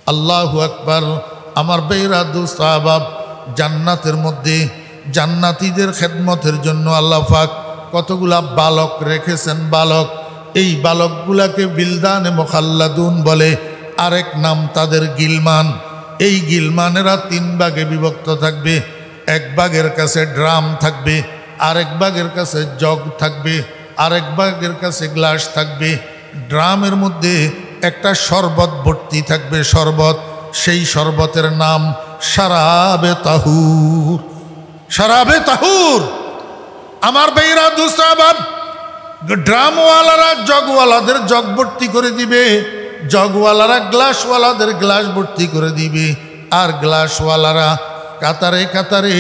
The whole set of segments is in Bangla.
আল্লাহু আকবার। আমার বেরা দোস্ত আহবাব, জান্নাতের মধ্যে জান্নাতীদের খেদমতের জন্য আল্লাহ পাক কতগুলা বালক রেখেছেন। বালক, এই বালকগুলাকে বিলদানে মুখাল্লাদুন বলে, আরেক নাম তাদের গিলমান। এই গিলমানেরা 3 ভাগে বিভক্ত থাকবে। এক ভাগের কাছে ড্রাম থাকবে, আরেক ভাগের কাছে জগ থাকবে, আরেক ভাগের কাছে গ্লাস থাকবে। ড্রামের মধ্যে একটা শরবত ভর্তি থাকবে, শরবত। সেই শরবতের নাম শারাবে তাহুর। শারাবে তাহুর। আমার ভাইরা দুসাবাব, ড্রামওয়ালারা জগওয়ালাদের জগ ভর্তি করে দিবে, জগওয়ালারা গ্লাসওয়ালাদের গ্লাস ভর্তি করে দিবে, আর গ্লাসওয়ালারা কাতারে কাতারে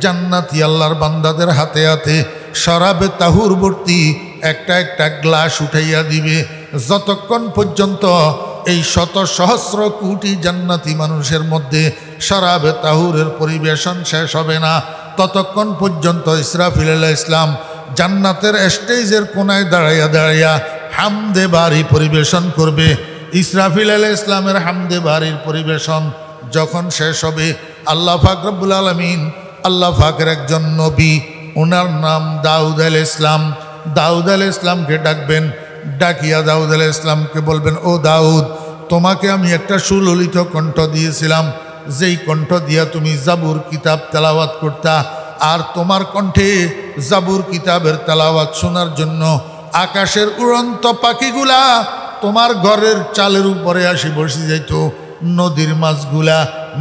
জান্নাতি আল্লাহর বান্দাদের হাতে হাতে শরাবে তাহুর ভর্তি একটা একটা গ্লাস উঠাইয়া দিবে। যতক্ষণ পর্যন্ত এই শত সহস্র কোটি জান্নাতি মানুষের মধ্যে শরাবে তাহুরের পরিবেশন শেষ হবে না, ততক্ষণ পর্যন্ত ইসরাফিল আলাইহিস সালাম জান্নাতের স্টেজের কোনায় দাঁড়াইয়া দাঁড়াইয়া হামদে বারি পরিবেশন করবে। ইসরাফিল আলাইহিস সালামের হামদে বারির পরিবেশন যখন শেষ হবে, আল্লাহ পাক রব্বুল আলামিন, আল্লাহ পাকের একজন নবী, ওনার নাম দাউদ আলাইহিস সালাম, দাউদ আলাইহিস সালামকে ডাকবেন। ডাকিয়া দাউদ আলাইহিস সালামকে বলবেন, ও দাউদ, তোমাকে আমি একটা সুললিত কণ্ঠ দিয়েছিলাম, যেই কণ্ঠ দিয়া তুমি জাবুর কিতাব তেলাওয়াত করতা, আর তোমার কণ্ঠে জাবুর কিতাবের তেলাওয়াত শোনার জন্য আকাশের উড়ন্ত পাখিগুলা তোমার ঘরের চালের উপরে আসি বসে যাইত, নদীর মাছগুলা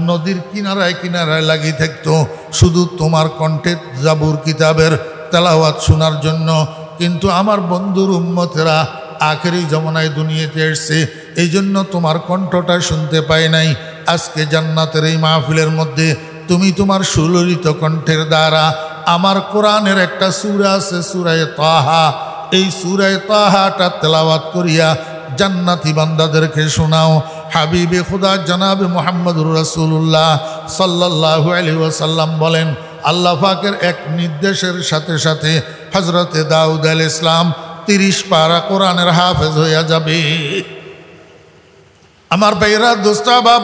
নদীর কিনারায় কিনারায় লাগিয়ে থাকতো শুধু তোমার কণ্ঠে জাবুর কিতাবের তেলাওয়াত শোনার জন্য। কিন্তু আমার বন্ধুর উম্মতেরা আখেরি জমানায় দুনিয়াতে এসছে, এই জন্য তোমার কণ্ঠটা শুনতে পাই নাই। আজকে জান্নাতের এই মাহফিলের মধ্যে তুমি তোমার সুললিত কণ্ঠের দ্বারা আমার কোরআনের একটা সূরা আছে, সূরায়ে তাহা, এই সূরায়ে তাহাটা তেলাওয়াত করিয়া জান্নাতি বান্দাদেরকে শোনাও। হাবিবে খুদা জনাবে মুহাম্মদুর রাসূলুল্লাহ সাল্লাল্লাহু আলাইহি ওয়াসাল্লাম বলেন, আল্লাহ পাকের এক নির্দেশের সাথে সাথে হযরতে দাউদ আলাইহিস সালাম 30 পারা কোরআনের হাফেজ হইয়া যাবে। আমার ভাইরা দোস্তাবাব,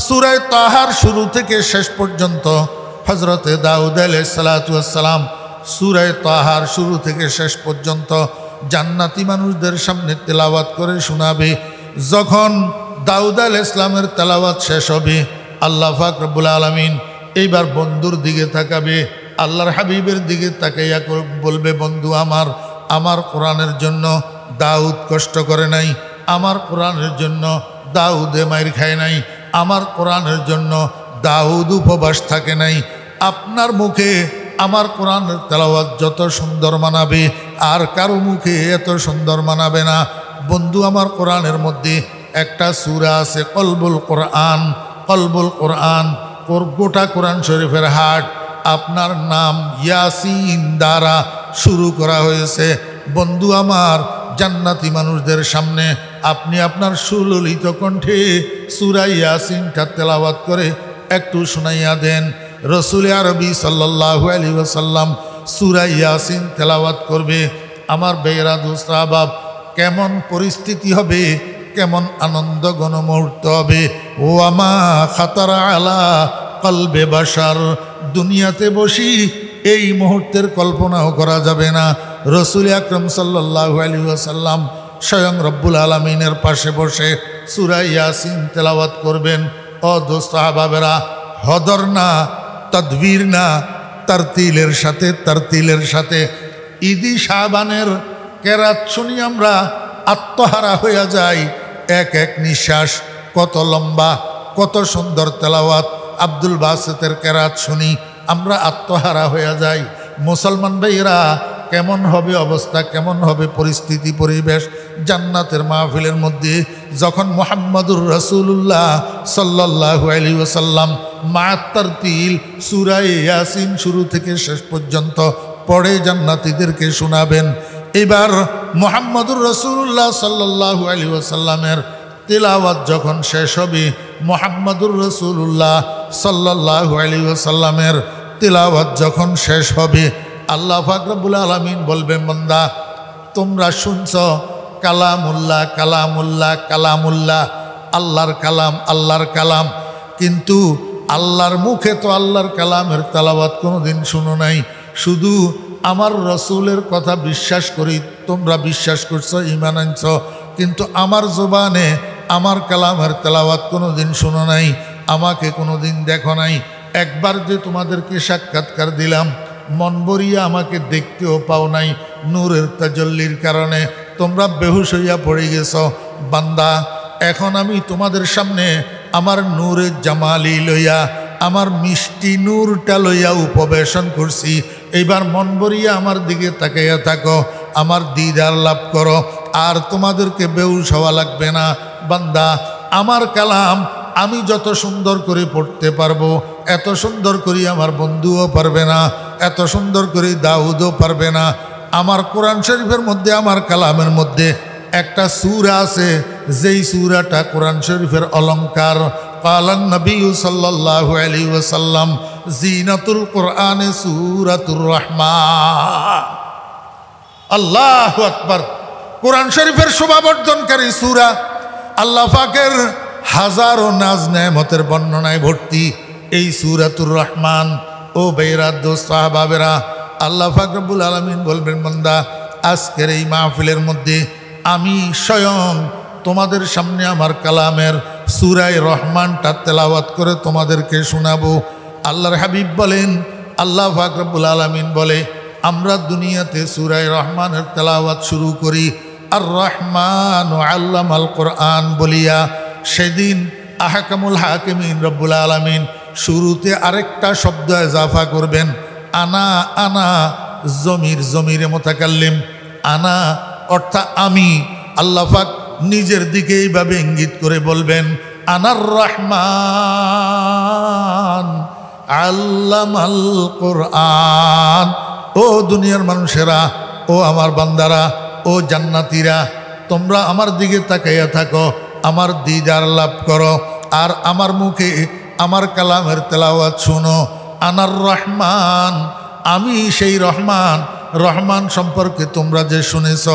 সূরা তাহার শুরু থেকে শেষ পর্যন্ত হযরতে দাউদ আলাইহিস সালাতু ওয়াস সালাম সূরা তাহার শুরু থেকে শেষ পর্যন্ত জান্নাতি মানুষদের সামনে তেলাওয়াত করে শোনাবে। যখন দাউদ আলাইহিস সালামের তেলাওয়াত শেষ হবে, আল্লাহ পাক রব্বুল আলামিন এইবার বন্ধুর দিকে তাকাবে, আল্লাহর হাবিবের দিকে তাকাইয়া বলবে, বন্ধু আমার, আমার কোরআনের জন্য দাউদ কষ্ট করে নাই, আমার কোরআনের জন্য দাউদে মাইর খায় নাই, আমার কোরআনের জন্য দাউদ উপবাস থাকে নাই। আপনার মুখে আমার কোরআনের তেলাওয়াত যত সুন্দর মানাবে, আর কারো মুখে এত সুন্দর মানাবে না। বন্ধু, আমার কোরআনের মধ্যে একটা সূরা আছে কলবুল কোরআন, কলবুল কোরআন, গোটা কোরআন শরীফের হাট আপনার নাম ইয়াসিন দ্বারা শুরু করা হয়েছে। বন্ধু আমার, জান্নাতি মানুষদের সামনে আপনি আপনার সুললিত কণ্ঠে সূরা ইয়াসিনটা তেলাওয়াত করে একটু শোনাইয়া দেন। রসুল আরবি সাল্লাল্লাহু আলাইহি ওয়াসাল্লাম সূরা ইয়াসিন তেলাওয়াত করবে। আমার বেরা দুস্তাবাব, কেমন পরিস্থিতি হবে, কেমন আনন্দ গণমুহূর্ত হবে। ও আমা খাতারা আলা কলবে বাশার, দুনিয়াতে বসি এই মুহূর্তের কল্পনাও করা যাবে না। রসুল আকরাম সাল্লাল্লাহু আলাইহি ওয়াসাল্লাম স্বয়ং রব্বুল আলামিনের পাশে বসে সূরা ইয়াসিন তেলাওয়াত করবেন। ও দোস্ত আহবাবেরা, হদর না, তদবীর না, তারতিলের সাথে, তারতিলের সাথে ঈদি শাবানের কেরাত শুনি আমরা আত্মহারা হইয়া যাই। এক এক নিঃশ্বাস কত লম্বা, কত সুন্দর তেলাওয়াত। আব্দুল বাসেতের কেরাত শুনি আমরা আত্মহারা হইয়া যাই। মুসলমান ভাইরা, কেমন হবে অবস্থা, কেমন হবে পরিস্থিতি, পরিবেশ জান্নাতের মাহফিলের মধ্যে যখন মুহাম্মদুর রাসূলুল্লাহ সাল্লাল্লাহু আলাইহি ওয়াসাল্লাম মা'আত-তারতিল সূরা ইয়াসিন শুরু থেকে শেষ পর্যন্ত পড়ে জান্নাতীদেরকে শোনাবেন। এবার মুহাম্মদুর রাসূলুল্লাহ সাল্লাল্লাহু আলাইহি ওয়াসাল্লামের তেলাওয়াত যখন শেষ হবে, মুহাম্মদুর রাসূলুল্লাহ সাল্লাল্লাহু আলাইহি ওয়াসাল্লামের তেলাওয়াত যখন শেষ হবে, আল্লাহ পাক রব্বুল আলামিন বলবেন, বান্দা তোমরা শুনছ কালামুল্লাহ, কালামুল্লাহ, কালামুল্লাহ, আল্লাহর কালাম, আল্লাহর কালাম। কিন্তু আল্লাহর মুখে তো আল্লাহর কালামের তেলাওয়াত কোনোদিন শুনো নাই। শুধু আমার রসুলের কথা বিশ্বাস করি, তোমরা বিশ্বাস করছো, ঈমান আনছ, কিন্তু আমার জবানে আমার কালামের তেলাওয়াত কোনোদিন শুনো নাই, আমাকে কোনোদিন দেখো নাই। একবার যে তোমাদেরকে সাক্ষাৎকার দিলাম, মন ভরিয়া আমাকে দেখতেও পাও নাই। নূরের তাজল্লির কারণে তোমরা বেহুশ হইয়া পড়ে গেছ। বান্দা, এখন আমি তোমাদের সামনে আমার নূরের জামালি লইয়া, আমার মিষ্টি নূরটা লইয়া উপবেশন করছি। এইবার মন ভরিয়া আমার দিকে তাকাইয়া থাকো, আমার দিদার লাভ করো, আর তোমাদেরকে বেহুশ হওয়া লাগবে না। বান্দা, আমার কালাম আমি যত সুন্দর করে পড়তে পারবো, এত সুন্দর করে আমার বন্ধুও পারবে না, এত সুন্দর করে দাউদও পারবে না। আমার কোরআন শরীফের মধ্যে, আমার কালামের মধ্যে একটা সূরা আছে, যেই সূরাটা কোরআন শরীফের অলংকার। কালান নবী সাল্লাল্লাহু আলাইহি ওয়াসাল্লাম, জিনাতুল কোরআনে সূরাতুর রহমান। আল্লাহু আকবার। কোরআন শরীফের শোভাবর্ধনকারী সূরা, আল্লাহ পাকের হাজারো নাজ নেয়ামতের বর্ণনায় ভর্তি এই সূরাতুর রহমান। ও বেরা দোস্ত সাহাবাবেরা, আল্লাহ পাক রব্বুল আলামিন বলবেন, বান্দা, আজকের এই মাহফিলের মধ্যে আমি স্বয়ং তোমাদের সামনে আমার কালামের সূরায়ে রহমানটা তেলাওয়াত করে তোমাদেরকে শোনাবো। আল্লাহর হাবিব বলেন, আল্লাহ পাক রব্বুল আলামিন বলে, আমরা দুনিয়াতে সূরায়ে রহমানের তেলাওয়াত শুরু করি আর রহমান আল্লামাল কোরআন বলিয়া। সেদিন আহকামুল হাকিমিন রব্বুল আলামিন শুরুতে আরেকটা শব্দ ইজাফা করবেন, আনা। আনা জমিরে মুতাকাল্লিম, আনা অর্থাৎ আমি। আল্লাহ পাক নিজের দিকে এইভাবে ইঙ্গিত করে বলবেন, আনার রহমান আল্লামাল কোরআন। ও দুনিয়ার মানুষেরা, ও আমার বান্দারা, ও জান্নাতীরা, তোমরা আমার দিকে তাকাইয়া থাকো, আমার দিদার লাভ করো, আর আমার মুখে আমার কালামের তেলাওয়াত শুনো। আনার রহমান, আমি সেই রহমান। রহমান সম্পর্কে তোমরা যে শুনেছ,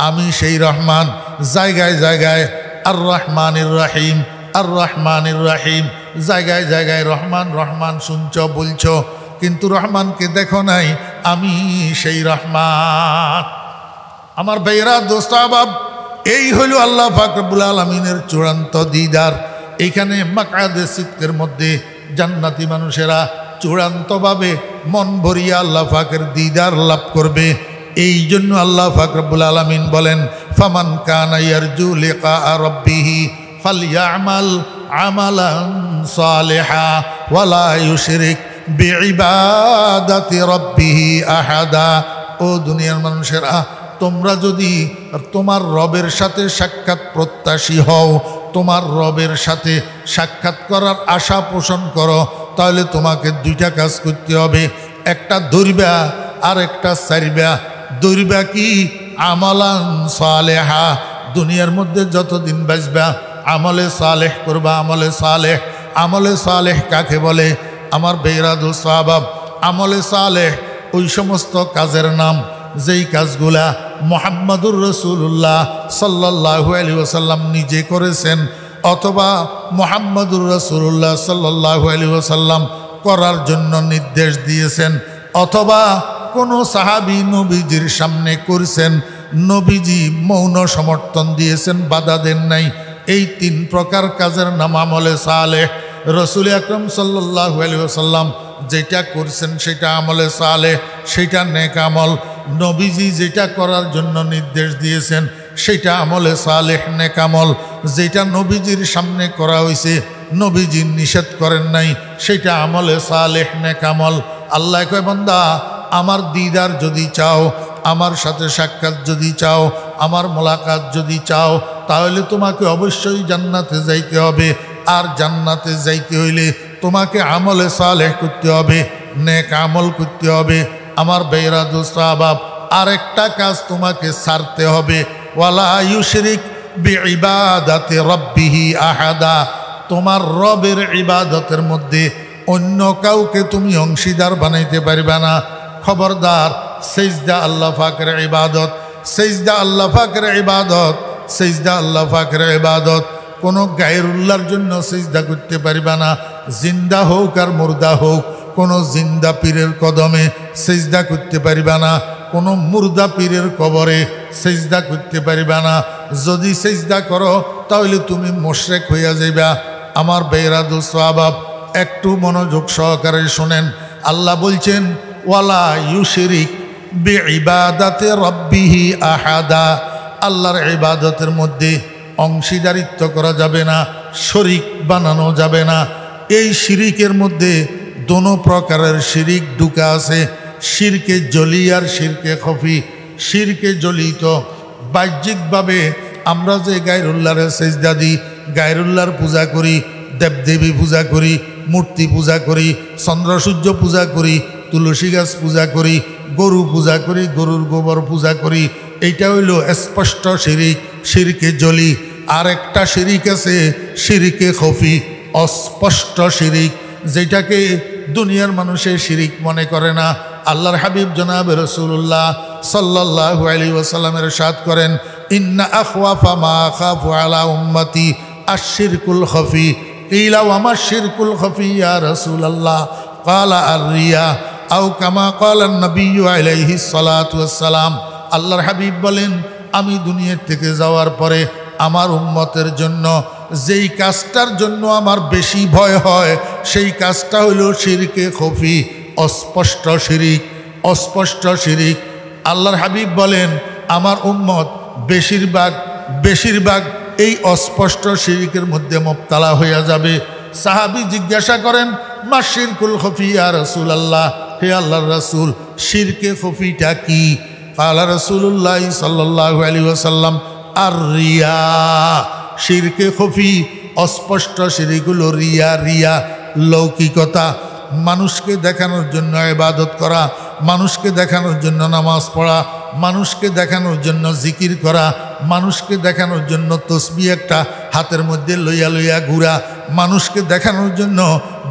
আমি সেই রহমান। জায়গায় জায়গায় আর রহমানির রহিম, আর রহমানির রহিম, জায়গায় জায়গায় রহমান রহমান শুনছ, বলছ, কিন্তু রহমানকে দেখো নাই। আমি সেই রহমান। আমার ভাইয়েরা, দোস্ত আহবাব, এই হইল আল্লাহ পাক রব্বুল আলামিনের চূড়ান্ত দিদার। এইখানে মাকআদে সিদকের মধ্যে জান্নাতি মানুষেরা চূড়ান্তভাবে মন ভরিয়া আল্লাহ পাকের দিদার লাভ করবে। এই জন্য আল্লাহ পাক রব্বুল আলামিন বলেন, ফামান কানা ইয়ারজু লিকা রাব্বিহি ফালইয়ামাল আমালান সালিহা ওয়ালা ইউশরিক বিইবাদাতি রাব্বিহি আহাদা। ও দুনিয়ার মানুষেরা, তোমরা যদি তোমার রবের সাথে সাক্ষাৎ প্রত্যাশী হও, তোমার রবের সাথে সাক্ষাৎ করার আশা পোষণ করো, তাহলে তোমাকে দুইটা কাজ করতে হবে। একটা দৌড়বা আর একটা সারিবা। দৌড়বা কি? আমালান সালেহা। দুনিয়ার মধ্যে যতদিন বাঁচবা আমলে সালেহ করবা, আমলে সালেহ। আমলে সালেহ কাকে বলে? আমার বেরাদু সাহাবাব, আমলে সালেহ ওই সমস্ত কাজের নাম যেই কাজগুলা মুহাম্মাদুর রাসূলুল্লাহ সাল্লাল্লাহু আলাইহি ওয়াসাল্লাম নিজে করেছেন, অথবা মুহাম্মাদুর রাসূলুল্লাহ সাল্লাল্লাহু আলাইহি ওয়াসাল্লাম করার জন্য নির্দেশ দিয়েছেন, অথবা কোনো সাহাবী নবীজির সামনে করেছেন, নবীজি মৌন সমর্থন দিয়েছেন, বাধা দেন নাই। এই তিন প্রকার কাজের নাম আমলে সালেহ। রসুল আকরম সাল্লাল্লাহু আলাইহি ওয়াসাল্লাম যেটা করছেন সেটা আমলে সালেহ, সেটা নেক আমল। নবীজি যেটা করার জন্য নির্দেশ দিয়েছেন সেটা আমলে সালেহ, নেক আমল। যেটা নবীজির সামনে করা হয়েছে, নবীজি নিষেধ করেন নাই, সেটা আমলে সালেহ, নেক আমল। আল্লাহ কয়, বান্দা, আমার দিদার যদি চাও, আমার সাথে সাক্ষাৎ যদি চাও, আমার মোলাকাত যদি চাও, তাহলে তোমাকে অবশ্যই জান্নাতে যাইতে হবে। আর জান্নাতে যাইতে হইলে তোমাকে আমলে সালেহ করতে হবে, নেক আমল করতে হবে। আমার বেরাদু সাহাবাব, আরেকটা কাজ তোমাকে ছাড়তে হবে, ওয়ালা ইউশরিক বিইবাদাতি রাব্বিহি আহাদা। তোমার রবের ইবাদতের মধ্যে অন্য কাউকে তুমি অংশীদার বানাইতে পারবে না। খবরদার, সিজদা আল্লাহ পাকের ইবাদত, সিজদা আল্লাহ পাকের ইবাদত, সিজদা আল্লাহ পাকের ইবাদত। কোনো গায়রুল্লাহর জন্য সিজদা করতে পারিবা না। জিন্দা হোক আর মুর্দা হোক, কোনো জিন্দা পীরের কদমে সিজদা করতে পারিবা না, কোনো মুর্দা পীরের কবরে সিজদা করতে পারিবা না। যদি সিজদা করো তাহলে তুমি মুশরিক হইয়া যাইবা। আমার বেরাদু সাহাবাব, একটু মনোযোগ সহকারে শোনেন। আল্লাহ বলছেন ওয়ালা ইউশরিক বিইবাদাতি রাব্বিহি আহাদা। আল্লাহর ইবাদতের মধ্যে অংশীদারিত্ব করা যাবে না, শরিক বানানো যাবে না। এই শিরিকের মধ্যে দোনো প্রকারের শিরিক ঢুকা আছে, শিরকে জলি আর শিরকে খফি। শিরকে জলি তো বাহ্যিকভাবে আমরা যে গায়রুল্লাহর সেজদা দিই, গায়রুল্লাহর পূজা করি, দেবদেবী পূজা করি, মূর্তি পূজা করি, চন্দ্র সূর্য পূজা করি, তুলসী গাছ পূজা করি, গরু পূজা করি, গরুর গোবর পূজা করি, এইটা হইল স্পষ্ট শিরিক, শিরকে জলি। আর একটা শিরিক আছে শিরকে খফি, অস্পষ্ট শিরিক, যেটাকে দুনিয়ার মানুষের শিরিক মনে করে না। আল্লাহর হাবিব জনাব রাসূলুল্লাহ সাল্লাল্লাহু আলাইহি ওয়াসাল্লামের ইরশাদ করেন, ইন্না আখওয়াফা মা আখাফু আলা উম্মতি আশ-শিরকুল খফি। কিলা ওয়া মা শিরকুল খফি ইয়া রাসূলুল্লাহ? ক্বালা আর-রিয়া আও কামা ক্বালা an-নাবিয়্যু আলাইহিস সালাতু ওয়াস সালাম। আল্লাহর হাবিব বলেন, আমি দুনিয়ার থেকে যাওয়ার পরে আমার উম্মতের জন্য যেই কাজটার জন্য আমার বেশি ভয় হয় সেই কাজটা হইল শিরকে খফি, অস্পষ্ট শিরিক, অস্পষ্ট শিরিক। আল্লাহর হাবিব বলেন আমার উম্মত বেশিরভাগ এই অস্পষ্ট শিরিকের মধ্যে মুবতালা হইয়া যাবে। সাহাবী জিজ্ঞাসা করেন, মা শিরকুল খফি ইয়া রাসূলুল্লাহ? হে আল্লাহর রাসূল, শিরকে খফিটা কি? ক্বালা রাসূলুল্লাহ সাল্লাল্লাহু আলাইহি ওয়াসাল্লাম, আর রিয়া। শিরকে খফি অস্পষ্ট শিরিক হলো রিয়া। রিয়া লৌকিকতা, মানুষকে দেখানোর জন্য ইবাদত করা, মানুষকে দেখানোর জন্য নামাজ পড়া, মানুষকে দেখানোর জন্য জিকির করা, মানুষকে দেখানোর জন্য তসবিহ একটা হাতের মধ্যে লইয়া লইয়া ঘুরা, মানুষকে দেখানোর জন্য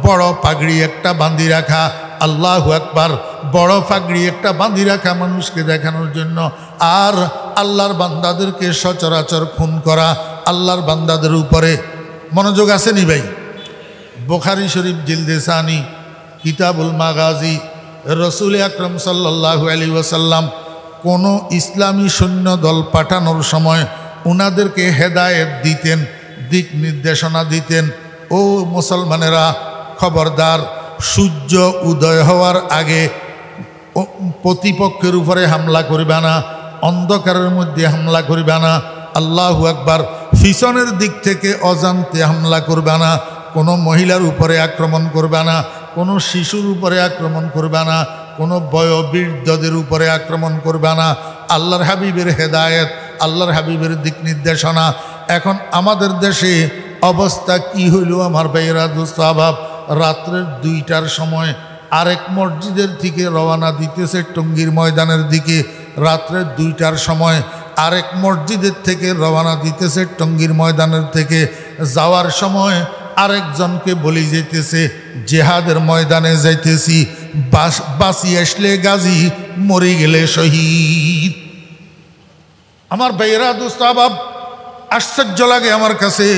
বড় পাগড়ি একটা বাঁধি রাখা। আল্লাহু আকবার, বড় পাগড়ি একটা বাঁধি রাখা মানুষকে দেখানোর জন্য। আর আল্লাহর বান্দাদেরকে সচরাচর খুন করা, আল্লাহর বান্দাদের উপরে। মনোযোগ আসেনি ভাই? বুখারী শরীফ জিলদে সানি কিতাবুল মাগাজি, রসুল আকরম সাল্লাল্লাহু আলাইহি ওয়াসাল্লাম কোনো ইসলামী সৈন্য দল পাঠানোর সময় উনাদেরকে হেদায়েত দিতেন, দিক নির্দেশনা দিতেন। ও মুসলমানেরা, খবরদার, সূর্য উদয় হওয়ার আগে প্রতিপক্ষের উপরে হামলা করিবা না, অন্ধকারের মধ্যে হামলা করিবা না। আল্লাহু আকবার। পিছনের দিক থেকে অজান্তে হামলা করবা না, কোনো মহিলার উপরে আক্রমণ করবা না, কোনো শিশুর উপরে আক্রমণ করবা না, কোনো বয়োবৃদ্ধদের উপরে আক্রমণ করবা না। আল্লাহর হাবিবের হেদায়েত, আল্লাহর হাবিবের দিক নির্দেশনা। এখন আমাদের দেশে অবস্থা কি হইল আমার ভাইয়েরা, দোস্তাবাব? রাত্রের 2টার সময় আরেক মসজিদের থেকে রওনা দিতেছে টঙ্গীর ময়দানের দিকে। রাত্রের 2টার সময় আরেক মসজিদের থেকে রওনা দিতেছে টঙ্গীর ময়দানের থেকে। যাওয়ার সময় আরেকজনকে বলি যেতেছে জেহাদের ময়দানে যাইতেছি, বাঁচি আসলে গাজী, মরে গেলে শহীদ। আমার ভাইয়েরা, দোস্তাবাব, আশ্চর্য লাগে আমার কাছে।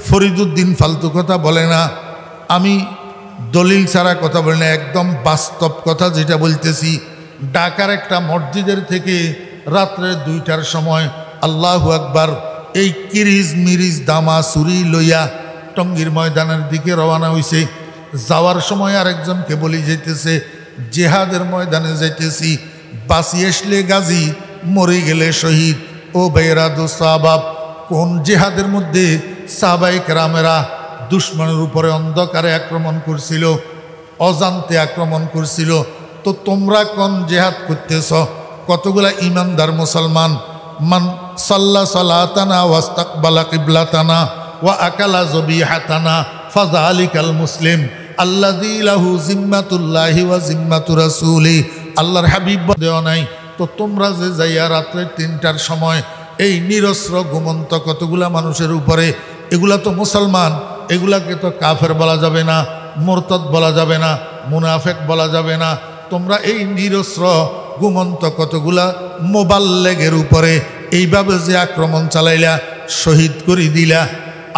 ফরিদুদ্দিন ফালতু কথা বলে না, আমি দলিল ছাড়া কথা বলি না, একদম বাস্তব কথা যেটা বলতেছি। ঢাকার একটা মসজিদের থেকে রাত্রে 2টার সময়, আল্লাহু আকবার, এই কিরিজ মিরিজ দামা চুরি লইয়া টঙ্গীর ময়দানের দিকে রওনা হইছে। যাওয়ার সময় আরেকজনকে বলি যেতেছে জেহাদের ময়দানে যাইতেছি, বাঁচি আসলে গাজী, মরে গেলে শহীদ। ও ভাইয়েরা, দোস্তাবাব, কোন জেহাদের মধ্যে সাহাবায়ে কেরামেরা দুশ্মনের উপরে অন্ধকারে আক্রমণ করছিল, অজান্তে আক্রমণ করছিল। তো তোমরা কোন জেহাদ করতেছ? কতগুলা ইমানদার মুসলমান, মান সাল্লা সালাতানা ওয়াস্তাকবালা কিবলাতানা ওয়া আকালা যবিহাতানা ফাযালিকাল মুসলিম আল্লাযী লাহু জিম্মাতুল্লাহি ওয়া জিম্মাতু রাসূলি। আল্লাহর হাবিব দেওয়া নাই। তো তোমরা যে যাইয়া রাত্রে 3টার সময় এই নিরস্ত্র ঘুমন্ত কতগুলা মানুষের উপরে, এগুলা তো মুসলমান, এগুলাকে তো কাফের বলা যাবে না, মুরতাদ বলা যাবে না, মুনাফেক বলা যাবে না। তোমরা এই নিরস্ত্র ঘুমন্ত কতগুলা মোবাল্লেগের উপরে এইভাবে যে আক্রমণ চালাইলা, শহীদ করে দিলা।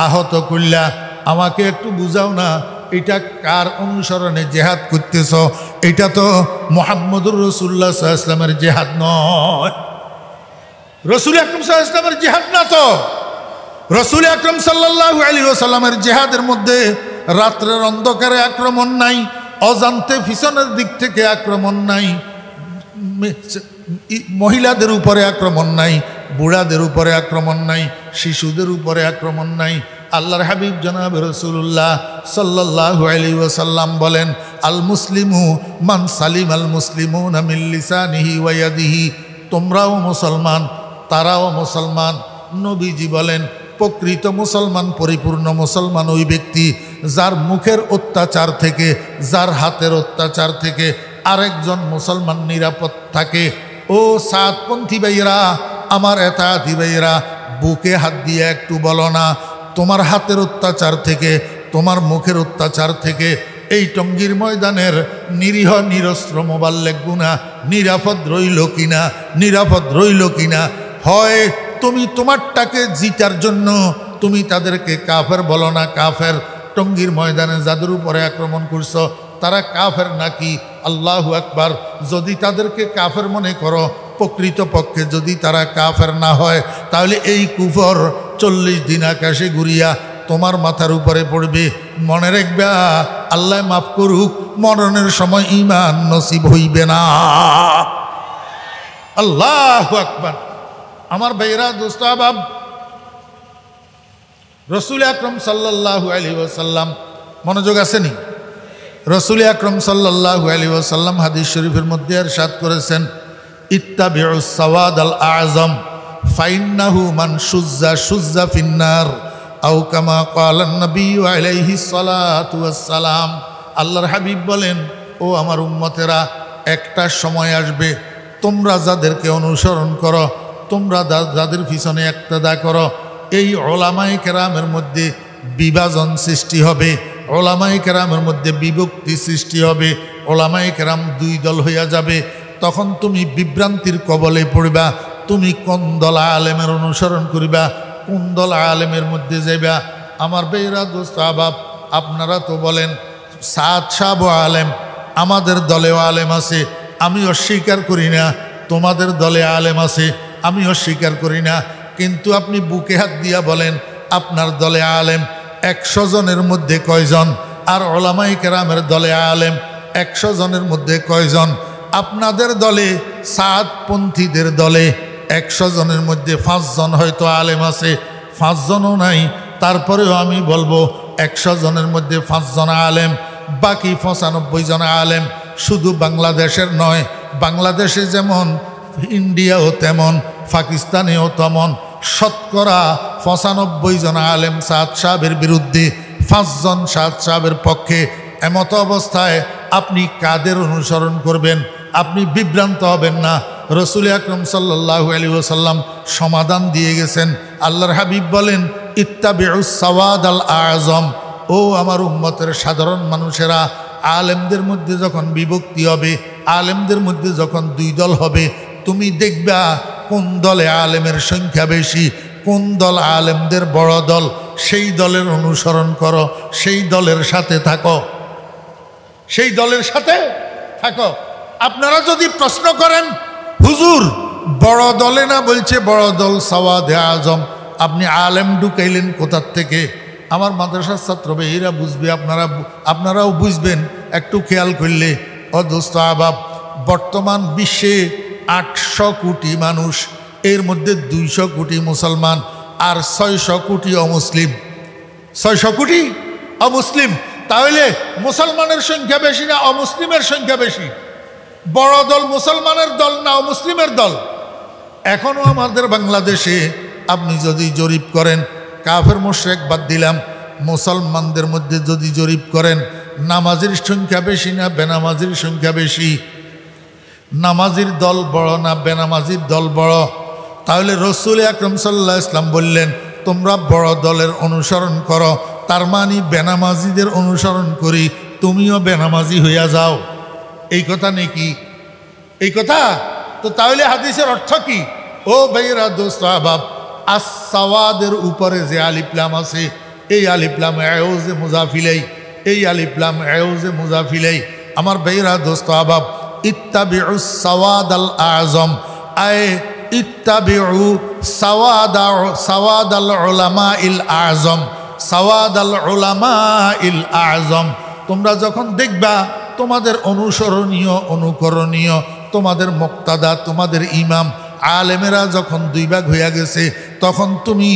আহত করলা, আমাকে একটু বুঝাও না, এটা কার অনুসরণে জেহাদ করতেছ? এটা তো মুহাম্মদুর রাসূলুল্লাহ সাল্লাল্লাহু আলাইহি ওয়াসাল্লামের জেহাদ নয়, রাসূল আকরাম সাল্লাল্লাহু আলাইহি ওয়াসাল্লামের জেহাদ না তো। রাসূল আকরাম সাল্লাল্লাহু আলাইহি ওয়াসাল্লামের জেহাদের মধ্যে রাত্রের অন্ধকারে আক্রমণ নাই, অজান্তে পিছনের দিক থেকে আক্রমণ নাই, মহিলাদের উপরে আক্রমণ নাই, বুড়াদের উপরে আক্রমণ নাই, শিশুদের উপরে আক্রমণ নাই। আল্লাহর হাবিব জনাব রাসূলুল্লাহ সাল্লাল্লাহু আলাইহি ওয়াসাল্লাম বলেন, আল মুসলিমু মান সালিম আল মুসলিমুনা মিন লিসানিহি ওয়া ইয়াদিহি। তোমরাও মুসলমান, তারাও মুসলমান। নবীজি বলেন, প্রকৃত মুসলমান, পরিপূর্ণ মুসলমান ওই ব্যক্তি যার মুখের অত্যাচার থেকে, যার হাতের অত্যাচার থেকে আরেকজন মুসলমান নিরাপদ থাকে। ও সাতপন্থী ভাইয়েরা, আমার এতাতি ভাইয়েরা, বুকে হাত দিয়ে একটু বলো না, তোমার হাতের অত্যাচার থেকে, তোমার মুখের অত্যাচার থেকে এই টঙ্গীর ময়দানের নিরীহ নিরস্ত্র মোবাল্লেগ গুনাহ নিরাপদ রইল কিনা, নিরাপদ রইল কিনা? হয় তুমি তোমারটাকে জিতার জন্য তুমি তাদেরকে কাফের বলো না, কাফের। টঙ্গীর ময়দানে যাদের উপরে আক্রমণ করছো তারা কাফের নাকি? আল্লাহু আকবার। যদি তাদেরকে কাফের মনে করো, প্রকৃত পক্ষে যদি তারা কাফের না হয়, তাহলে এই কুফর 40 দিন আকাশে ঘুরিয়া তোমার মাথার উপরে পড়বে। মনে রাখবা, আল্লাহ মাফ করুক, মরণের সময় ঈমান নসিব হইবে না। আল্লাহু আকবার। আমার ভাইরা, দোস্ত আহবাব, রাসূল আকরাম সাল্লাল্লাহু আলাইহি ওয়াসাল্লাম, মনোযোগ আসেনি? রাসূল আকরাম সাল্লাল্লাহু আলাইহি ওয়াসাল্লাম হাদিস শরীফের মধ্যে ইরশাদ করেছেন, ইত্তাবিউস সাওয়াদ আল আযম ফাইন্নাহু মান শুজ্জা শুজ্জা ফিন্নার আও কামা ক্বালান নবী আলাইহিস সালাতু ওয়াস সালাম। আল্লাহর হাবিব বলেন, ও আমার উম্মতেরা, একটা সময় আসবে তোমরা যাদেরকে অনুসরণ করো, তোমরা যাদের পিছনে ইক্তেদা করো, এই উলামায়ে কেরামের মধ্যে বিভাজন সৃষ্টি হবে, উলামায়ে কেরামের মধ্যে বিভক্তি সৃষ্টি হবে, উলামায়ে কেরাম 2 দল হইয়া যাবে। তখন তুমি বিভ্রান্তির কবলে পড়বা, তুমি কোন দল আলেমের অনুসরণ করিবা, কোন দল আলেমের মধ্যে যাইবা। আমার ভাইরা, দোস্ত আহবাব, আপনারা তো বলেন সাদ সাহেব আলেম, আমাদের দলেও আলেম আছে, আমি অস্বীকার করি না। তোমাদের দলে আলেম আছে, আমি অস্বীকার করি না। কিন্তু আপনি বুকে হাত দিয়া বলেন, আপনার দলে আলেম 100 জনের মধ্যে কয়জন? আর উলামায়ে কেরামের দলে আলেম 100 জনের মধ্যে কয়জন? আপনাদের দলে, সাদপন্থীদের দলে 100 জনের মধ্যে 5 জন হয়তো আলেম আছে, 5 জনও নাই। তারপরেও আমি বলবো 100 জনের মধ্যে 5 জন আলেম, বাকি 95 জন আলেম। শুধু বাংলাদেশের নয়, বাংলাদেশে যেমন, ইন্ডিয়াও তেমন, পাকিস্তানেও তেমন। শতকরা 95 জন আলেম সাদ সাহেবের বিরুদ্ধে, 5 জন সাদ সাহেবের পক্ষে। এমত অবস্থায় আপনি কাদের অনুসরণ করবেন? আপনি বিভ্রান্ত হবেন না। রাসূল আকরাম সাল্লাল্লাহু আলাইহি ওয়াসাল্লাম সমাধান দিয়ে গেছেন। আল্লাহর হাবিব বলেন, ইত্তাবিউস সাওয়াদ আল আযম। ও আমার উম্মতের সাধারণ মানুষেরা, আলেমদের মধ্যে যখন বিভক্তি হবে, আলেমদের মধ্যে যখন 2 দল হবে, তুমি দেখবা কোন দলে আলেমের সংখ্যা বেশি, কোন দল আলেমদের বড় দল, সেই দলের অনুসরণ করো, সেই দলের সাথে থাকো, সেই দলের সাথে থাকো। আপনারা যদি প্রশ্ন করেন, হুজুর বড় দলে না বলছে বড় দল সাওয়াদে আজম, আপনি আলেম ঢুকাইলেন কোথার থেকে? আমার মাদ্রাসার ছাত্র ভাইয়েরা বুঝবে, আপনারাও বুঝবেন একটু খেয়াল করলে। ও দোস্ত আহবাব, বর্তমান বিশ্বে 800 কোটি মানুষ, এর মধ্যে 200 কোটি মুসলমান আর 600 কোটি অমুসলিম। 600 কোটি অমুসলিম। তাহলে মুসলমানের সংখ্যা বেশি না অমুসলিমের সংখ্যা বেশি? বড় দল মুসলমানের দল না অমুসলিমের দল? এখনো আমাদের বাংলাদেশে আপনি যদি জরিপ করেন, কাফের মুশরিক বাদ দিলাম, মুসলমানদের মধ্যে যদি জরিপ করেন, নামাজির সংখ্যা বেশি না বেনামাজির সংখ্যা বেশি? নামাজির দল বড় না বেনামাজির দল বড়? তাহলে রাসূল আকরাম সাল্লাল্লাহু আলাইহি ওয়াসাল্লাম বললেন, তোমরা বড় দলের অনুসরণ করো, তার মানে বেনামাজিদের অনুসরণ করি, তুমিও বেনামাজি হইয়া যাও। এই কথা নাকি? এই কথা তো তাহলে হাদিসের অর্থ কি? ও ভাইয়েরা, দোস্ত আহবাব, আস-সাওয়াদের উপরে যে আলিফ লাম আছে, এই আলিফ লাম আউযে মুজাফিলাই, এই আলিফ লাম আউযে মুজাফিলাই। আমার ভাইরা দোস্ত আহবাব, ইত্তাবিউস সাওয়াদাল আযম, আয় ইত্তাবিউ সাওয়াদাল উলামাইল আযম, সাওয়াদাল উলামাইল আযম। তোমরা যখন দেখবা তোমাদের অনুসরণীয় অনুকরণীয় তোমাদের মুক্তাদা তোমাদের ইমাম আলেমেরা যখন দুই ভাগ হইয়া গেছে, তখন তুমি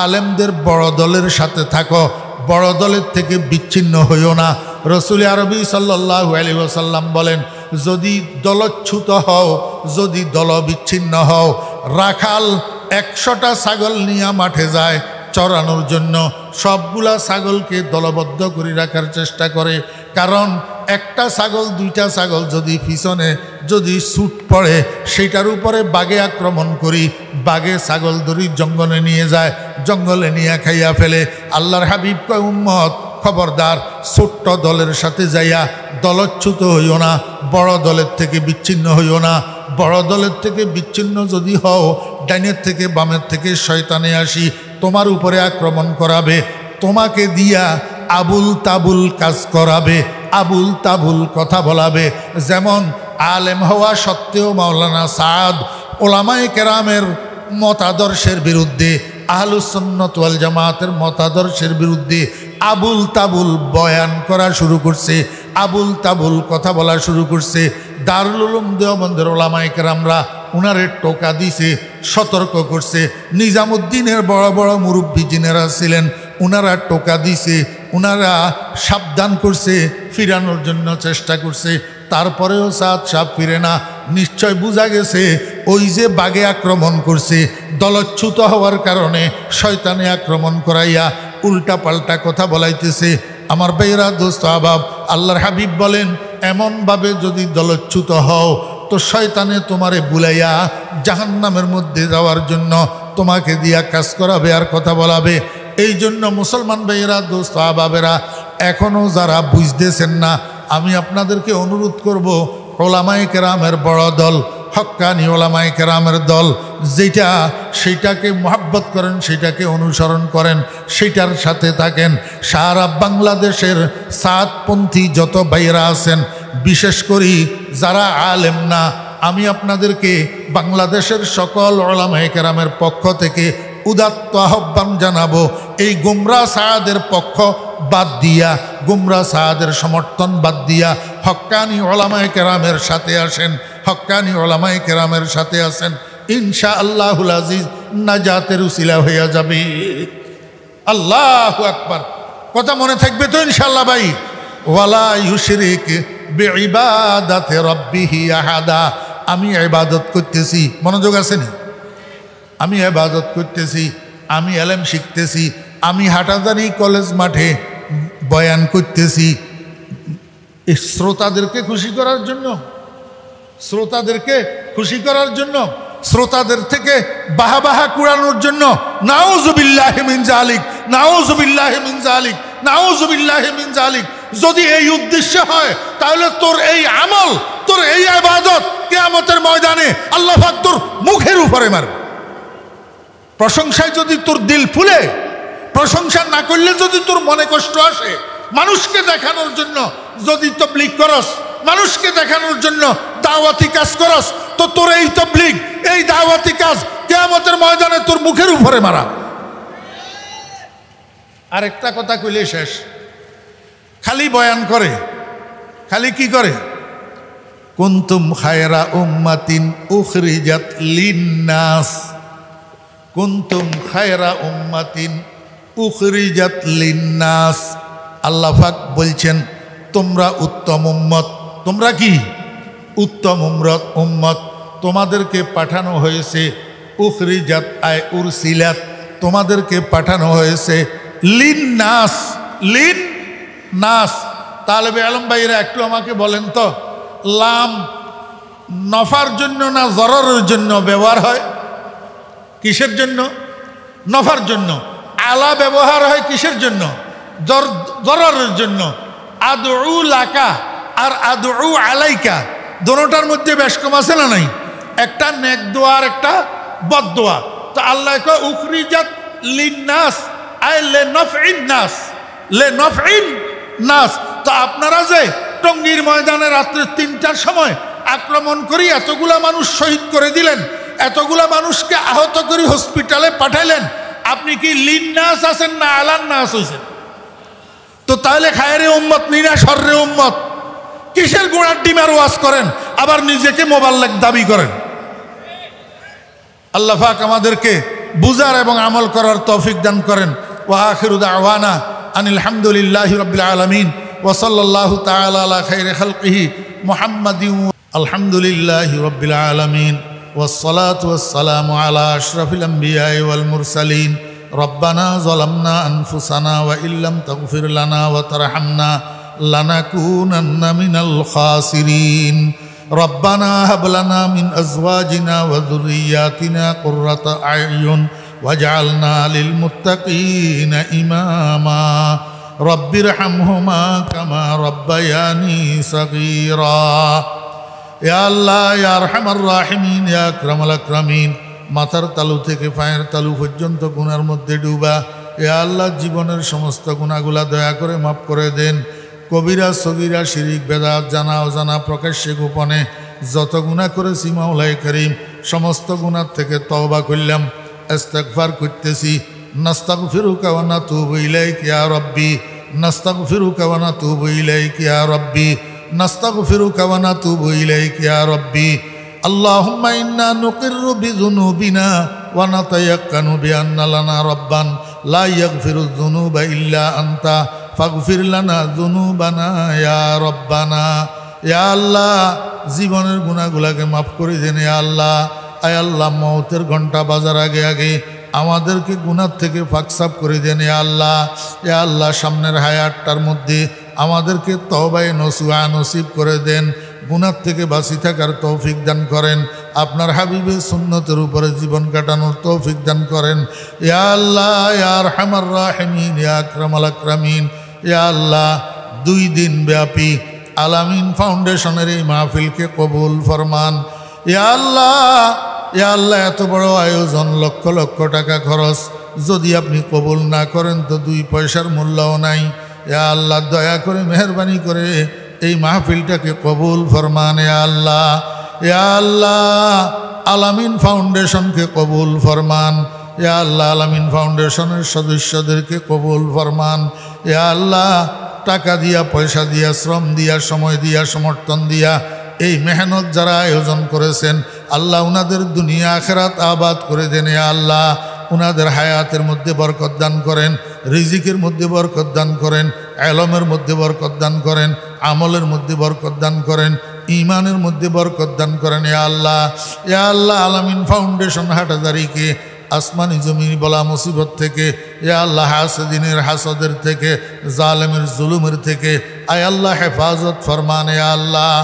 আলেমদের বড় দলের সাথে থাকো, বড় দলের থেকে বিচ্ছিন্ন হইও না। রসুল আরবি সাল্লাল্লাহু আলাইহি ওয়াসাল্লাম বলেন, যদি দলচ্যুত হও, যদি দল বিচ্ছিন্ন হও, রাখাল 100টা ছাগল নিয়ে মাঠে যায় চরানোর জন্য, সবগুলা ছাগলকে দলবদ্ধ করে রাখার চেষ্টা করে। কারণ একটা ছাগল দুইটা ছাগল যদি পিছনে যদি ছুট পড়ে, সেটার উপরে বাঘে আক্রমণ করি, বাঘে ছাগল ধরি জঙ্গলে নিয়ে যায়, জঙ্গলে নিয়ে খাইয়া ফেলে। আল্লাহর হাবিব কয়, উম্মত খবরদার, ছোট্ট দলের সাথে যাইয়া দলচ্যুত হইও না, বড় দলের থেকে বিচ্ছিন্ন হইও না। বড় দলের থেকে বিচ্ছিন্ন যদি হও, ডাইনের থেকে বামের থেকে শয়তানে আসি তোমার উপরে আক্রমণ করাবে, তোমাকে দিয়া আবুল তাবুল কাজ করাবে, আবুল তাবুল কথা বলাবে। যেমন আলেম হওয়া সত্ত্বেও মাওলানা সাদ ওলামায়ে কেরামের মতাদর্শের বিরুদ্ধে, আহলুস সুন্নাত ওয়াল জামাতের মতাদর্শের বিরুদ্ধে আবুল তাবুল বয়ান করা শুরু করছে, আবুল তাবুল কথা বলা শুরু করছে। দারুল উলুম দেওবন্দের ওলামায়ে কেরামরা উনারে টোকা দিছে, সতর্ক করছে। নিজামুদ্দিনের বড় বড় মুরব্বী যিনারা ছিলেন, উনারা টোকা দিছে, উনারা সাবধান করছে, ফিরানোর জন্য চেষ্টা করছে। তারপরেও সাদ সাপ ফিরে না। নিশ্চয় বোঝা গেছে ওই যে বাঘে আক্রমণ করছে, দলচ্যুত হওয়ার কারণে শয়তানে আক্রমণ করাইয়া উল্টা পাল্টা কথা বলাইতেছে। আমার ভাইরা দোস্ত আহবাব, আল্লাহর হাবিব বলেন, এমনভাবে যদি দলচ্যুত হও তো শয়তানে তোমারে বুলাইয়া জাহান্নামের মধ্যে যাওয়ার জন্য তোমাকে দিয়া কাজ করাবে আর কথা বলাবে। এই জন্য মুসলমান ভাইয়েরা দোস্ত আহবাবেরা, এখনও যারা বুঝতেছেন না, আমি আপনাদেরকে অনুরোধ করব, ওলামায়ে কেরামের বড় দল, হক্কানি ওলামায়ে কেরামের দল যেটা, সেইটাকে মহাব্বত করেন, সেইটাকে অনুসরণ করেন, সেইটার সাথে থাকেন। সারা বাংলাদেশের সাতপন্থী যত ভাইয়েরা আছেন, বিশেষ করে যারা আলেম না, আমি আপনাদেরকে বাংলাদেশের সকল ওলামায়ে কেরামের পক্ষ থেকে উদাত্ত আহ্বান জানাবো, এই গুমরা সায়াদের পক্ষ বাদ দিয়া, গুমরা সায়াদের সমর্থন বাদ দিয়া হক্কানি ওলামায়ে কেরামের সাথে আসেন, হক্কানি ওলামায়ে কেরামের সাথে আসেন। ইনশাআল্লাহুল আজিজ নাজাতের উসিলা হইয়া যাবে। আল্লাহু আকবার। কথা মনে থাকবে তো ইনশাআল্লাহ ভাই? ওয়ালা ইউশরিক বিইবাদাতি রাব্বিহি আহাদা। আমি ইবাদত করতেছি, মনোযোগ আছে নি? আমি ইবাদত করতেছি, আমি ইলম শিখতেছি, আমি হাটাজারি কলেজ মাঠে বয়ান করতেছি শ্রোতাদেরকে খুশি করার জন্য, শ্রোতাদেরকে খুশি করার জন্য, শ্রোতাদের থেকে বাহা কুড়ানোর জন্য। নাউযুবিল্লাহি মিন যালিক, নাউযুবিল্লাহি মিন যালিক, নাউযুবিল্লাহি মিন যালিক। যদি এই উদ্দেশ্য হয়, তাহলে তোর এই আমল, তোর এই ইবাদত কিয়ামতের ময়দানে আল্লাহ পাক তোর মুখের উপরে মারবে। প্রশংসায় যদি তোর দিল ফুলে, প্রশংসা না করলে যদি তোর মনে কষ্ট আসে, মানুষকে দেখানোর জন্য যদি তাবলীগ করস, মানুষকে দেখানোর জন্য দাওয়াতি কাজ করস, তো তোর এই তাবলীগ, এই দাওয়াতি কাজ কিয়ামতের ময়দানে তোর মুখের উপরে মারা। আরেকটা কথা কইলে শেষ। খালি বয়ান করে, খালি কি করে? কুনতুম খায়রা উম্মাতিন উখরিজাত লিন্নাস, কুনতুম খায়রা উম্মাতিন উখরিজাত লিন্নাস। আল্লাহ পাক বলছেন, তোমরা উত্তম উম্মত। তোমরা কি? উত্তম উম্মত। তোমাদেরকে পাঠানো হয়েছে, উখরিজাত আয় উরসিলাত, তোমাদেরকে পাঠানো হয়েছে লিন্নাস, লিন্নাস। তালেবে আলম ভাইরা একটু আমাকে বলেন তো, লাম নফার জন্য না জররের জন্য ব্যবহার হয়? কিসের জন্য? নফার জন্য। আলা ব্যবহার হয় কিসের জন্য? জররের জন্য। আদউ লাকা আর আদউ আলাইকা, দোনোটার মধ্যে বেশ কম আছে না নাই? একটা নেক দোয়া আর একটা বদ দোয়া। তো আল্লাহ কয় উখরিজাত লিন্নাস, আয় লে নফইন নাস, লে নফইন নাস। তো আপনারা যে টঙ্গীর ময়দানে রাত্রে 3টার সময় আক্রমণ করি এতগুলা মানুষ শহীদ করে দিলেন, এতগুলা মানুষকে আহত করে হসপিটালে পাঠাইলেন, আপনি কি লিন নাস আছেন না আলান নাস হয়েছেন? তো তাহলে খায়রে উম্মত নিনা শর্রে উম্মত, কিসের গোড়ার ডিমার ওয়াজ করেন আবার নিজেকে মোবাল্লেগ দাবি করেন? আল্লাহ পাক আমাদেরকে বুঝার এবং আমল করার তৌফিক দান করেন। ওয়া আখিরু দাওয়ানা আনিল হামদুলিল্লাহি রাব্বিল আলামিন ওয়া সাল্লাল্লাহু তাআলা আলা খাইরি খালকিহি মুহাম্মাদিন। আলহামদুলিল্লাহি রাব্বিল আলামিন ওয়াস সালাতু ওয়াস সালামু আলা আশরাফিল আমবিয়াই ওয়াল মুরসালিন। রব্বানা যালামনা আনফুসানা ওয়া ইল্লাম তাগফির লানা ওয়া তারহামনা লানাকুনান্না মিনাল খাসিরিন। রব্বানা হাব লানা মিন আজওয়াজিনা ওয়া যুররিয়াতিনা কুররাতা আয়ুন ওয়াজআলনা লিল মুত্তাকিনা ইমামা। রব্বিরহামহুমা কামা রব্বায়ানি সগীরা। ইয়া আল্লাহ ইয়া আরহামার রাহিমিন ইয়া আকরামাল আকরামিন, মাথার তালু থেকে পায়ের তালু পর্যন্ত গুনার মধ্যে ডুবা। ইয়া আল্লাহ জীবনের সমস্ত গুনাহগুলা দয়া করে মাফ করে দেন। কবিরা সগীরা শিরিক বেদাত জানা অজানা প্রকাশ্যে গোপনে যত গুনাহ করেছি মাওলাই করিম সমস্ত গুনাহ থেকে তওবা করলাম, ইস্তিগফার করতেছি। নাস্তাগফিরুকা ওয়া নাতুবু ইলাইকা ইয়া রাব্বি, নাস্তাগফিরুকা ওয়া নাতুবু ইলাইকা ইয়া রাব্বি, নাস্তাগফিরুকা ওয়া নাতুবু ইলাইকা ইয়া রাব্বি। আল্লাহুম্মা ইন্না নুকিররু বিযুনুবিনা ওয়া নাতায়াক্কানু বিআন্না লানা রাব্বান লা ইয়াগফিরুয যুনুবা ইল্লা আনতা ফাগফির লানা যুনুবানা ইয়া রাব্বানা। ইয়া আল্লাহ জীবনের গুনাহগুলোকে মাফ করে দেন। ইয়া আল্লাহ, আয় আল্লাহ মওতের ঘন্টা বাজার আগে আগে আমাদেরকে গুনাহ থেকে ফাকসাব করে দেন। ইয়া আল্লাহ, ইয়া আল্লাহ সামনের হায়াতটার মধ্যে আমাদেরকে তওবায়ে নসুহা নসিব করে দেন, গুনাহ থেকে বাঁচি থাকার তৌফিক দান করেন, আপনার হাবিবের সুন্নতের উপরে জীবন কাটানোর তৌফিক দান করেন। ইয়া আল্লাহ ইয়া আরহামার রাহিমিন ইয়া আকরামাল আকরামিন। ইয়া আল্লাহ 2 দিন ব্যাপী আলামিন ফাউন্ডেশনের এই মাহফিলকে কবুল ফরমান। ইয়া আল্লাহ এত বড় আয়োজন, লক্ষ লক্ষ টাকা খরচ, যদি আপনি কবুল না করেন তো 2 পয়সার মূল্যও নাই। ইয়া আল্লাহ দয়া করে মেহরবানি করে এই মাহফিলটাকে কবুল ফরমান। ইয়া আল্লাহ আলামিন ফাউন্ডেশনকে কবুল ফরমান। ইয়া আল্লাহ আলামিন ফাউন্ডেশনের সদস্যদেরকে কবুল ফরমান। ইয়া আল্লাহ টাকা দিয়া, পয়সা দিয়া, শ্রম দিয়া, সময় দিয়া, সমর্থন দিয়া এই মেহনত যারা আয়োজন করেছেন আল্লাহ উনাদের দুনিয়া আখিরাত আবাদ করে দেন। ইয়া আল্লাহ উনাদের হায়াতের মধ্যে বরকত দান করেন, রিজিকের মধ্যে বরকত দান করেন, ইলমের মধ্যে বরকত দান করেন, আমলের মধ্যে বরকত দান করেন, ঈমানের মধ্যে বরকত দান করেন। ইয়া আল্লাহ আলামিন ফাউন্ডেশন হাটাজারিকে আসমানি জমিনি বলা মুসিবত থেকে, ইয়া আল্লাহ হাসদিনের হাসদের থেকে, জালেমের জুলুমের থেকে আয় আল্লাহ হেফাজত ফরমান। ইয়া আল্লাহ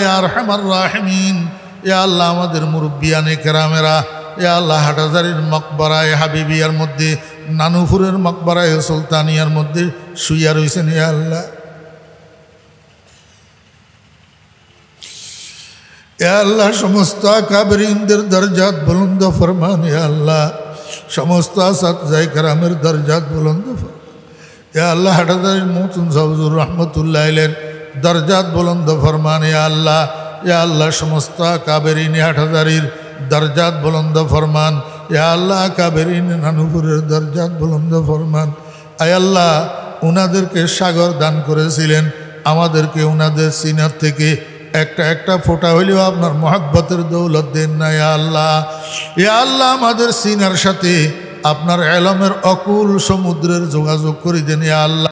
ইয়া আরহামার রাহিমিন। ইয়া আল্লাহ আমাদের মুরব্বিয়ানে কেরামেরা ইয়া আল্লাহ হাটাজারির মকবরায় হাবিবিয়ার মধ্যে, নানুপুরের মকবরায় সুলতানিয়ার মধ্যে শুইয়া রয়েছেন। ইয়া আল্লাহ সমস্ত আকাবেরিনদের দরজাত বুলন্দ ফরমান। ইয়া আল্লাহ সমস্ত আসাতজায়ে কেরামের দরজাত বুলন্দ ফরমান। ইয়া আল্লাহ হাটাজারির মুহতুন সাহুজুর রহমতুল্লাহ আলাইহির দরজাত বুলন্দ ফরমান। ইয়া আল্লাহ সমস্ত আকাবেরিন হাটাজারির দরজাত বুলন্দ ফরমান। ইয়া আল্লাহ আকাবেরিন নানুপুরের দরজাত বুলন্দ ফরমান। আয় আল্লাহ উনাদেরকে সাগর দান করেছিলেন, আমাদেরকে উনাদের সিনার থেকে একটা ফোঁটা হইলেও আপনার মহব্বতের দৌলত দেন না। ইয়া আল্লাহ আমাদের সিনার সাথে আপনার ইলমের অকুল সমুদ্রের যোগাযোগ করে দেন। ইয়া আল্লাহ